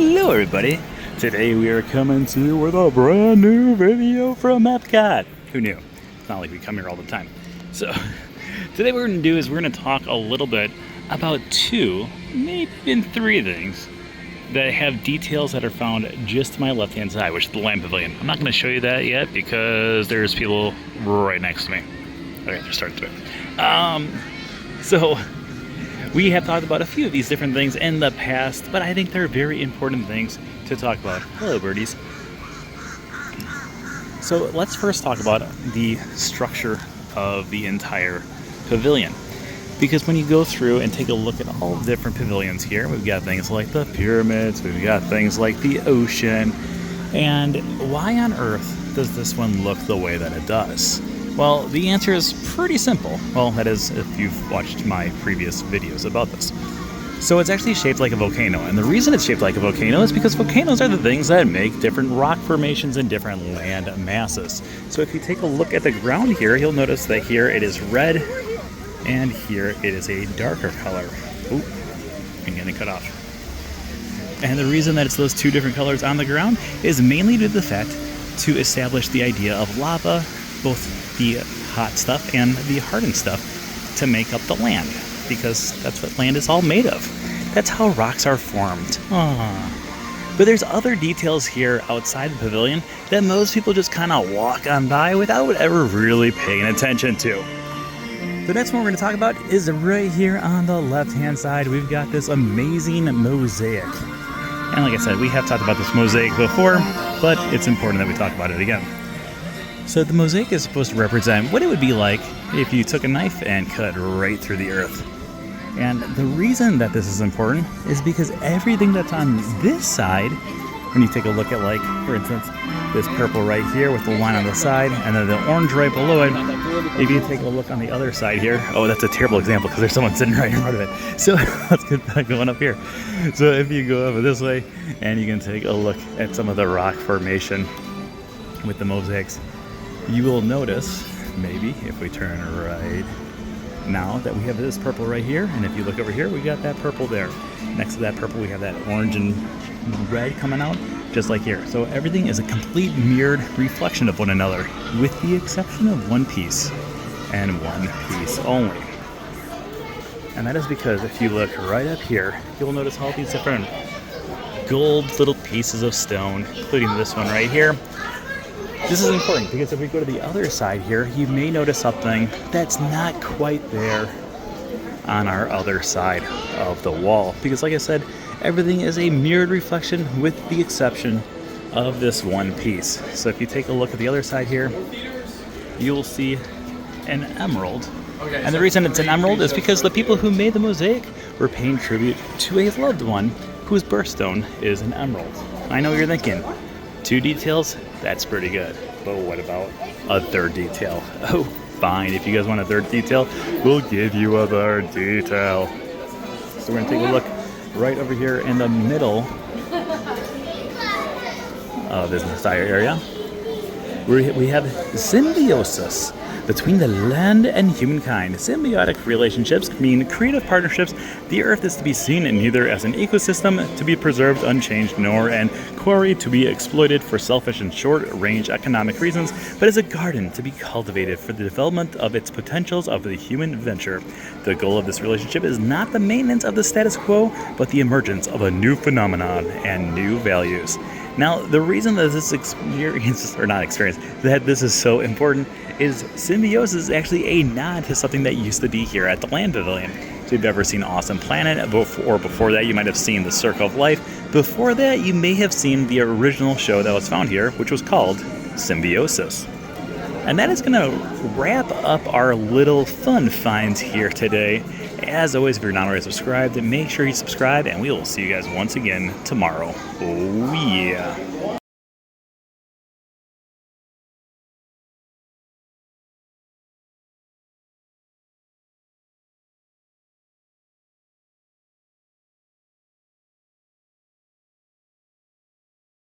Hello everybody! Today we are coming to you with a brand new video from Epcot. Who knew? It's not like we come here all the time. So today what we're going to do is we're going to talk a little bit about two, maybe even three things that have details that are found just to my left hand side, which is the Land Pavilion. I'm not going to show you that yet because there's people right next to me. Okay, they're starting to it. So we have talked about a few of these different things in the past, but I think they're very important things to talk about. Hello, birdies. So let's first talk about the structure of the entire pavilion. Because when you go through and take a look at all the different pavilions here, we've got things like the pyramids, we've got things like the ocean, and why on earth does this one look the way that it does? Well, the answer is pretty simple. Well, that is if you've watched my previous videos about this. So it's actually shaped like a volcano, and the reason it's shaped like a volcano is because volcanoes are the things that make different rock formations and different land masses. So if you take a look at the ground here, you'll notice that here it is red, and here it is a darker color. Oop, I'm getting cut off. And the reason that it's those two different colors on the ground is mainly due to the fact to establish the idea of lava, both the hot stuff and the hardened stuff, to make up the land, because that's what land is all made of. That's how rocks are formed. Aww. But there's other details here outside the pavilion that most people just kind of walk on by without ever really paying attention to. The next one we're going to talk about is right here on the left-hand side. We've got this amazing mosaic. And like I said, we have talked about this mosaic before, but it's important that we talk about it again. So the mosaic is supposed to represent what it would be like if you took a knife and cut right through the earth. And the reason that this is important is because everything that's on this side, when you take a look at, like, for instance, this purple right here with the line on the side, and then the orange right below it, if you take a look on the other side here, oh, that's a terrible example because there's someone sitting right in front of it. So let's get back going up here. So if you go over this way, and you can take a look at some of the rock formation with the mosaics, you will notice, maybe if we turn right now, that we have this purple right here, and if you look over here, we got that purple there. Next to that purple, we have that orange and red coming out, just like here. So everything is a complete mirrored reflection of one another, with the exception of one piece, and one piece only. And that is because if you look right up here, you'll notice all these different gold little pieces of stone, including this one right here. This is important because if we go to the other side here, you may notice something that's not quite there on our other side of the wall. Because like I said, everything is a mirrored reflection with the exception of this one piece. So if you take a look at the other side here, you will see an emerald. And the reason it's an emerald is because the people who made the mosaic were paying tribute to a loved one whose birthstone is an emerald. I know what you're thinking. Two details? That's pretty good. But what about a third detail? Oh, fine. If you guys want a third detail, we'll give you a third detail. So we're going to take a look right over here in the middle of this entire area. We have symbiosis between the land and humankind. Symbiotic relationships mean creative partnerships. The earth is to be seen neither as an ecosystem to be preserved unchanged nor an quarry to be exploited for selfish and short-range economic reasons, but as a garden to be cultivated for the development of its potentials of the human venture. The goal of this relationship is not the maintenance of the status quo, but the emergence of a new phenomenon and new values. Now, the reason that this that this is so important is symbiosis is actually a nod to something that used to be here at the Land Pavilion. So if you've ever seen Awesome Planet, before that you might have seen The Circle of Life. Before that, you may have seen the original show that was found here, which was called Symbiosis. And that is going to wrap up our little fun finds here today. As always, if you're not already subscribed, make sure you subscribe, and we will see you guys once again tomorrow. Oh yeah.